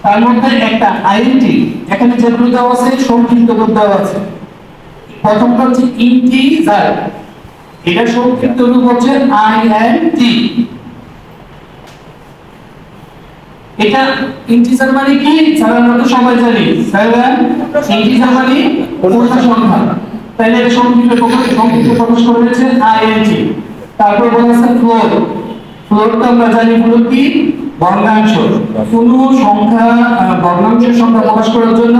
তার মধ্যে একটা আইএনটি, এখানে যেগুলো দেওয়া আছে সংক্ষিপ্ত রূপ দেওয়া আছে। প্রথমটা হচ্ছে ইন্টিজার, এটা সংক্ষিপ্ত রূপ হচ্ছে আইএনটি। এটা ইন্টিজার মানে কি স্যার? আমরা তো সবাই জানি স্যার, ইন্টিজার মানে পূর্ণ সংখ্যা, তাইলে এটা সংক্ষিপ্ত প্রকাশ করা হয়েছে আইএনটি। তারপর বলা আছে ফ্লোর। ফ্লোরটা আমরা জানি হলো কি ভগ্নাংশ। কোনো সংখ্যা ভগ্নাংশের সংখ্যা প্রকাশ করার জন্য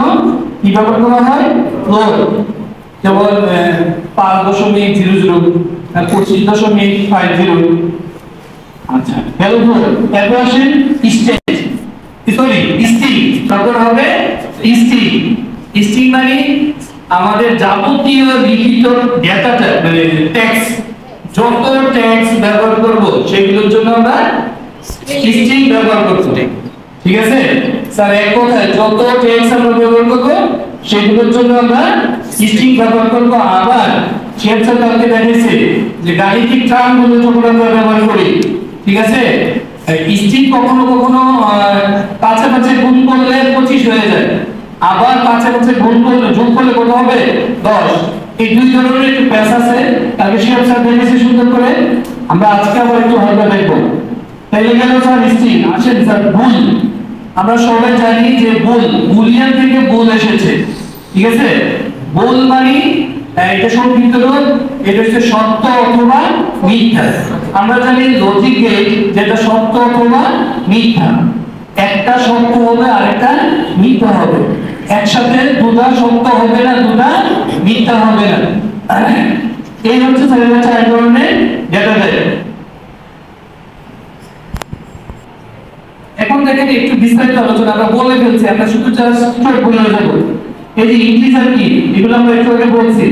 কি ব্যবহার করা হয়? ফ্লোর। যেমন 5.00 25.50। আচ্ছা, হ্যালো ফ্লোর। এরপর আসেন স্টেজ, সরি স্ট্রিং। তারপর হবে স্ট্রিং। স্ট্রিং মানে আমাদের যাবতীয় লিখিত ডেটাটা, মানে টেক্সট, যত টেক্সট ব্যবহার করব সেগুলোর জন্য আমরা স্ট্রিং ব্যবহার করব। ঠিক আছে স্যার, এক কথায় যত টেক্সট আমরা ব্যবহার করব সেগুলোর জন্য আমরা স্ট্রিং ব্যবহার করব। আবার শেয়ার কালকে দেখাইছে যে গাণিতিক টার্মগুলো যখন আমরা ব্যবহার করি, ঠিক আছে, স্ট্রিং কখনো কখনো পাঁচে পাঁচে গুণ করলে 25 হয়ে যায়, আবার পাঁচে পাঁচে গুণ করলে যোগ করলে কত হবে? 10। এই দুই ধরনের একটু প্যাচ আছে, তাহলে শেয়ার স্যার দেখেছে সুন্দর করে। আমরা আজকে আবার একটু হালকা দেখব। তাইলে গেল স্যার স্ট্রিং। আসেন স্যার বুল। আমরা সবাই জানি যে বুল, বুলিয়ান থেকে বুল এসেছে, ঠিক আছে। বুল মানে এটা সংক্ষিপ্ত রূপ, এটা হচ্ছে সত্য অথবা মিথ্যা। আমরা জানি লজিক গেট যেটা সত্য অথবা মিথ্যা, একটা সত্য হবে আর একটা মিথ্যা হবে, একসাথে দুটা সত্য হবে না, দুটা মিথ্যা হবে না। এই হচ্ছে চার ধরনের ডেটা টাইপ। এখন দেখেন একটু বিস্তারিত আলোচনা আমরা বলে ফেলছি, আমরা শুধু জাস্ট বলে যাব। এই যে ইন্টিজার কি, এগুলো আমরা একটু আগে বলছি।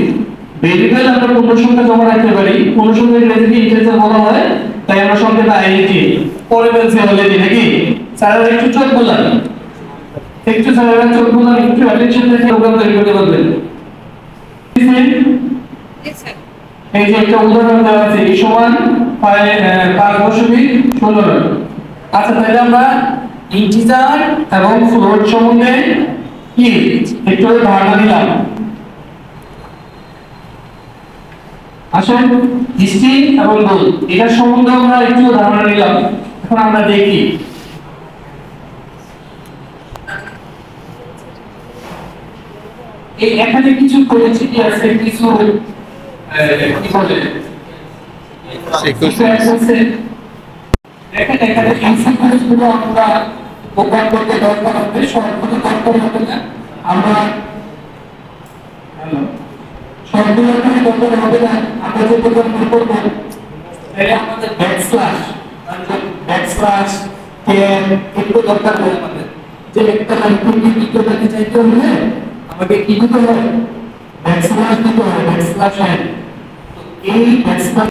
ভেরিয়েবল আমরা পূর্ণ সংখ্যা জমা রাখতে পারি, পূর্ণ সংখ্যার ইংরেজিতে ইন্টিজার বলা হয়, তাই আমরা সংখ্যাটা আইএনটি পরে বলছি অলরেডি, নাকি স্যার? একটু চোখ বললাম, একটু স্যার চোখ বললাম, একটু অ্যাটেনশন রেখে প্রোগ্রাম তৈরি করতে পারবেন। এই যে একটা উদাহরণ দেওয়া আছে, এই সমান 5.16। আচ্ছা, তাহলে আমরা ইন্টিজার এবং ফ্লোট সম্বন্ধে কি একটু ধারণা দিলাম। আসেন স্ট্রিং এবং বুল, এটা সম্বন্ধে আমরা একটু ধারণা নিলাম। এখন আমরা দেখি এই এখানে কিছু পরিচিতি আছে, কিছু কি বলে সিকোয়েন্স আছে। এখানে ইনসিকুয়েন্স গুলো আমরা প্রোগ্রাম করতে দরকার হবে, সবগুলো দরকার হবে না। আমরা সবগুলো দরকার হবে না, আমরা যে প্রোগ্রাম করব তাহলে আমাদের ব্যাকস্ল্যাশ ক্যান এগুলো দরকার হবে আমাদের। যে একটা লাইন থেকে দ্বিতীয়টাতে চাইতে হলে আমাকে কি দিতে হবে? ব্যাকস্ল্যাশ দিতে হবে, ব্যাকস্ল্যাশ n। তো এই ব্যাকস্ল্যাশ